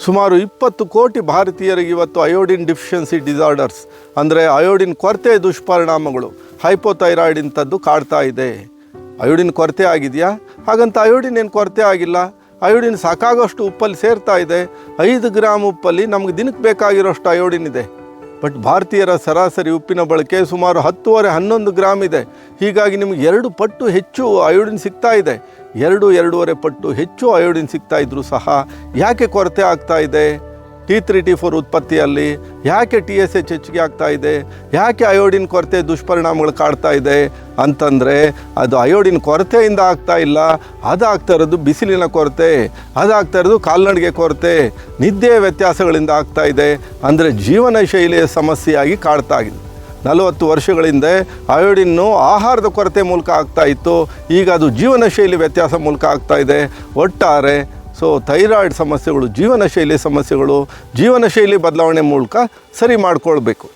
ಸುಮಾರು 20 ಕೋಟಿ ಭಾರತೀಯರಿಗೆ ಇವತ್ತು ಅಯೋಡಿನ್ ಡಿಫಿಷಿಯನ್ಸಿ ಡಿಸಾರ್ಡರ್ಸ್ ಅಂದರೆ ಅಯೋಡಿನ್ ಕೊರತೆ ದುಷ್ಪರಿಣಾಮಗಳು ಹೈಪೋಥೈರಾಯ್ಡ್ ಇಂಥದ್ದು ಕಾಡ್ತಾ ಇದೆ. ಅಯೋಡಿನ್ ಕೊರತೆ ಆಗಿದೆಯಾ? ಹಾಗಂತ ಅಯೋಡಿನ್ ಏನು ಕೊರತೆ ಆಗಿಲ್ಲ. ಅಯೋಡಿನ್ ಸಾಕಾಗೋಷ್ಟು ಉಪ್ಪಲ್ಲಿ ಸೇರ್ತಾ ಇದೆ. 5 ಗ್ರಾಮ್ ಉಪ್ಪಲ್ಲಿ ನಮಗೆ ದಿನಕ್ಕೆ ಬೇಕಾಗಿರೋಷ್ಟು ಅಯೋಡಿನ್ ಇದೆ. ಬಟ್ ಭಾರತೀಯರ ಸರಾಸರಿ ಉಪ್ಪಿನ ಬಳಕೆ ಸುಮಾರು 10-11 ಗ್ರಾಮ್ ಇದೆ. ಹೀಗಾಗಿ ನಿಮಗೆ 2 ಪಟ್ಟು ಹೆಚ್ಚು ಅಯೋಡಿನ್ ಸಿಗ್ತಾ ಇದೆ. 2-2.5 ಪಟ್ಟು ಹೆಚ್ಚು ಅಯೋಡಿನ್ ಸಿಗ್ತಾ ಇದ್ರೂ ಸಹ ಯಾಕೆ ಕೊರತೆ ಆಗ್ತಾ ಇದೆ? T3 T4 ಉತ್ಪತ್ತಿಯಲ್ಲಿ ಯಾಕೆ TSH ಹೆಚ್ಚಿಗೆ ಆಗ್ತಾ ಇದೆ? ಯಾಕೆ ಅಯೋಡಿನ್ ಕೊರತೆ ದುಷ್ಪರಿಣಾಮಗಳು ಕಾಡ್ತಾ ಇದೆ ಅಂತಂದರೆ ಅದು ಅಯೋಡಿನ್ ಕೊರತೆಯಿಂದ ಆಗ್ತಾ ಇಲ್ಲ. ಅದಾಗ್ತಾ ಇರೋದು ಬಿಸಿಲಿನ ಕೊರತೆ, ಅದಾಗ್ತಾ ಇರೋದು ಕಾಲ್ನಡಿಗೆ ಕೊರತೆ, ನಿದ್ದೆಯ ವ್ಯತ್ಯಾಸಗಳಿಂದ ಆಗ್ತಾ ಇದೆ. ಅಂದರೆ ಜೀವನ ಶೈಲಿಯ ಸಮಸ್ಯೆಯಾಗಿ ಕಾಡ್ತಾ ಇದೆ. 40 ವರ್ಷಗಳ ಹಿಂದೆ ಅಯೋಡಿನ್ನು ಆಹಾರದ ಕೊರತೆ ಮೂಲಕ ಆಗ್ತಾ ಇತ್ತು. ಈಗ ಅದು ಜೀವನ ಶೈಲಿ ವ್ಯತ್ಯಾಸ ಮೂಲಕ ಆಗ್ತಾ ಇದೆ. ಒಟ್ಟಾರೆ ಥೈರಾಯ್ಡ್ ಸಮಸ್ಯೆಗಳು ಜೀವನ ಶೈಲಿ ಸಮಸ್ಯೆಗಳು, ಜೀವನ ಶೈಲಿ ಬದಲಾವಣೆ ಮೂಲಕ ಸರಿ ಮಾಡಿಕೊಳ್ಬೇಕು.